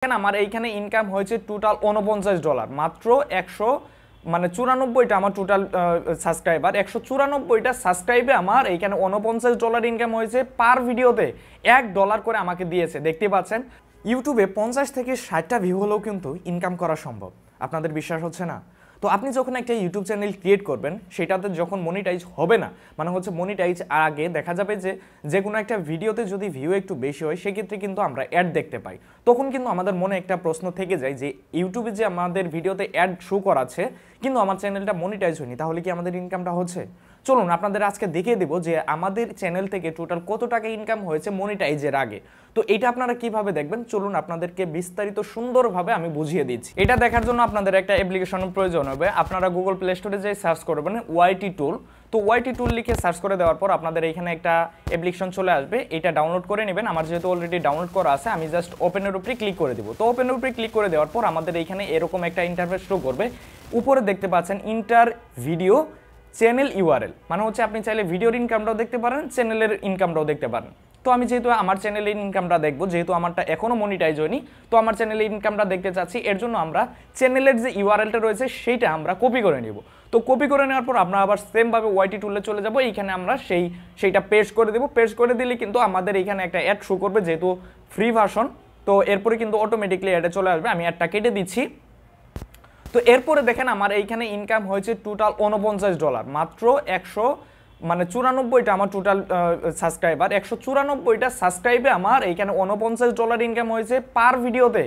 আমার এইখানে ইনকাম হয়েছে টোটাল $49 মাত্র 194টা আমার টোটাল সাবস্ক্রাইবার 194টা সাবস্ক্রাইবে আমার এইখানে $49 ইনকাম হয়েছে পার ভিডিওতে $1 করে আমাকে দিয়েছে। দেখতে পাচ্ছেন ইউটিউবে 50 থেকে 60টা ভিউ হলেও কিন্তু ইনকাম করা সম্ভব। আপনাদের বিশ্বাস হচ্ছে না? তো আপনি যখন একটা ইউটিউব চ্যানেল ক্রিয়েট করবেন সেটাতে যখন মনিটাইজ হবে না, মানে হচ্ছে মনিটাইজ আগে দেখা যাবে যে কোনো একটা ভিডিওতে যদি ভিউ একটু বেশি হয় সেক্ষেত্রে কিন্তু আমরা অ্যাড দেখতে পাই। তখন কিন্তু আমাদের মনে একটা প্রশ্ন থেকে যায় যে ইউটিউবে যে আমাদের ভিডিওতে অ্যাড শো করাচ্ছে কিন্তু আমার চ্যানেলটা মনিটাইজ হয়নি, তাহলে কি আমাদের ইনকামটা হচ্ছে? চলুন আপনাদের আজকে দেখিয়ে দেবো যে আমাদের চ্যানেল থেকে টোটাল কত টাকা ইনকাম হয়েছে মনিটাইজের আগে। তো এটা আপনারা কিভাবে দেখবেন চলুন আপনাদেরকে বিস্তারিত সুন্দরভাবে আমি বুঝিয়ে দিচ্ছি। এটা দেখার জন্য আপনাদের একটা অ্যাপ্লিকেশনের প্রয়োজন হবে। আপনারা গুগল প্লে স্টোরে যেয়ে সার্চ করবেন ওয়াইটি টুল। তো ওয়াইটি টুল লিখে সার্চ করে দেওয়ার পর আপনাদের এখানে একটা অ্যাপ্লিকেশন চলে আসবে, এটা ডাউনলোড করে নেবেন। আমার যেহেতু অলরেডি ডাউনলোড করা আছে আমি জাস্ট ওপেনের উপরে ক্লিক করে দিব। তো ওপেনের উপরে ক্লিক করে দেওয়ার পর আমাদের এখানে এরকম একটা ইন্টারফেস শো করবে। উপরে দেখতে পাচ্ছেন ইন্টার ভিডিও চ্যানেল ইউআরএল, মানে হচ্ছে আপনি চাইলে ভিডিওর ইনকামটাও দেখতে পারেন, চ্যানেলের ইনকামটাও দেখতে পারেন। তো আমি যেহেতু আমার চ্যানেলের ইনকামটা দেখবো, যেহেতু আমারটা এখনও মনিটাইজ হয়নি, তো আমার চ্যানেলের ইনকামটা দেখতে চাচ্ছি, এর জন্য আমরা চ্যানেলের যে ইউআরএলটা রয়েছে সেইটা আমরা কপি করে নেব। তো কপি করে নেওয়ার পর আমরা আবার সেমভাবে ওয়াইটি টুলে চলে যাব, এইখানে আমরা সেইটা পেস্ট করে দেবো। পেস্ট করে দিলে কিন্তু আমাদের এইখানে একটা অ্যাড শো করবে, যেহেতু ফ্রি ভার্সন। তো এরপরে কিন্তু অটোমেটিকলি অ্যাডে চলে আসবে। আমি অ্যাডটা কেটে দিচ্ছি। তো এরপরে দেখেন আমার এইখানে ইনকাম হয়েছে টোটাল $49 মাত্র 194টা আমার টোটাল সাবস্ক্রাইবার 194টা সাবস্ক্রাইবে আমার এইখানে $49 ইনকাম হয়েছে পার ভিডিওতে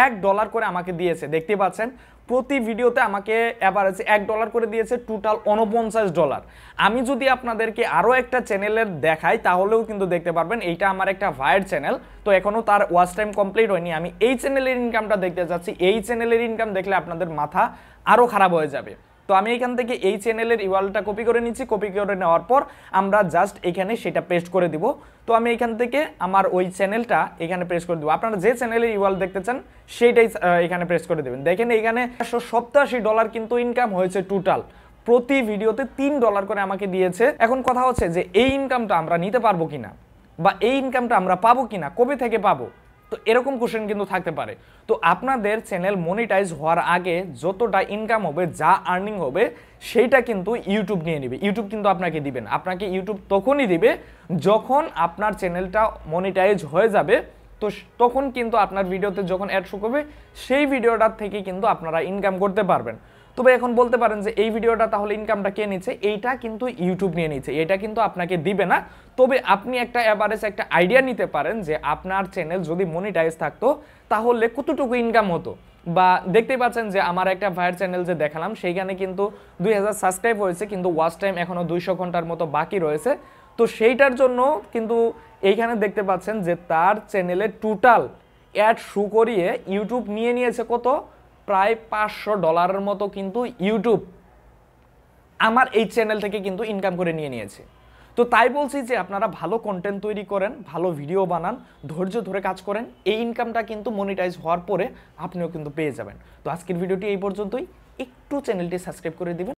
$1 করে আমাকে দিয়েছে। দেখতে পাচ্ছেন প্রতি ভিডিওতে আমাকে অ্যাভারেজ $1 করে দিয়েছে, টোটাল $49। আমি যদি আপনাদেরকে আরও একটা চ্যানেলের দেখাই তাহলেও কিন্তু দেখতে পারবেন। এইটা আমার একটা ভাইয়ের চ্যানেল, তো এখনও তার ওয়াচ টাইম কমপ্লিট হয়নি। আমি এই চ্যানেলের ইনকামটা দেখতে চাচ্ছি। এই চ্যানেলের ইনকাম দেখলে আপনাদের মাথা আরও খারাপ হয়ে যাবে। তো আমি এখান থেকে এই চ্যানেলের ইউআরএলটা কপি করে নিচ্ছি। কপি করে নেওয়ার পর আমরা জাস্ট এখানে সেটা পেস্ট করে দিব। তো আমি এখান থেকে আমার ওই চ্যানেলটা এখানে পেস্ট করে দেবো। আপনারা যে চ্যানেলের ইউআরএল দেখতে চান সেইটাই এখানে পেস্ট করে দেবেন। দেখেন এখানে $187 কিন্তু ইনকাম হয়েছে টোটাল। প্রতি ভিডিওতে $3 করে আমাকে দিয়েছে। এখন কথা হচ্ছে যে এই ইনকামটা আমরা নিতে পারবো কিনা বা এই ইনকামটা আমরা পাবো কিনা, কবে থেকে পাবো, তো এরকম কোশ্চেন কিন্তু থাকতে পারে। তো আপনাদের চ্যানেল মনিটাইজ হওয়ার আগে যতটা ইনকাম হবে, যা আর্নিং হবে সেইটা কিন্তু ইউটিউব নিয়ে নেবে। ইউটিউব কিন্তু আপনাকে দিবে না। আপনাকে ইউটিউব তখনই দিবে যখন আপনার চ্যানেলটা মনিটাইজ হয়ে যাবে। তো তখন কিন্তু আপনার ভিডিওতে যখন অ্যাড শো করবে সেই ভিডিওটার থেকে কিন্তু আপনারা ইনকাম করতে পারবেন। তবে এখন বলতে পারেন যে এই ভিডিওটা তাহলে ইনকামটা কে নিচ্ছে? এইটা কিন্তু ইউটিউব নিয়ে নিচ্ছে, এটা কিন্তু আপনাকে দিবে না। তবে আপনি একটা অ্যাভারেজ একটা আইডিয়া নিতে পারেন যে আপনার চ্যানেল যদি মনিটাইজ থাকতো তাহলে কতটুকু ইনকাম হতো। বা দেখতেই পাচ্ছেন যে আমার একটা ভাইয়ের চ্যানেল যে দেখালাম সেইখানে কিন্তু 2000 সাবস্ক্রাইব হয়েছে, কিন্তু ওয়াচ টাইম এখনও 200 ঘন্টার মতো বাকি রয়েছে। তো সেইটার জন্য কিন্তু এইখানে দেখতে পাচ্ছেন যে তার চ্যানেলে টোটাল অ্যাড শো করিয়ে ইউটিউব নিয়ে নিয়েছে কত, প্রায় $500 মতো কিন্তু ইউটিউব আমার এই চ্যানেল থেকে কিন্তু ইনকাম করে নিয়েছে। তো তাই বলছি যে আপনারা ভালো কন্টেন্ট তৈরি করেন, ভালো ভিডিও বানান, ধৈর্য ধরে কাজ করেন, এই ইনকামটা কিন্তু মনিটাইজ হওয়ার পরে আপনিও কিন্তু পেয়ে যাবেন। তো আজকের ভিডিওটি এই পর্যন্তই। একটু চ্যানেলটি সাবস্ক্রাইব করে দিবেন।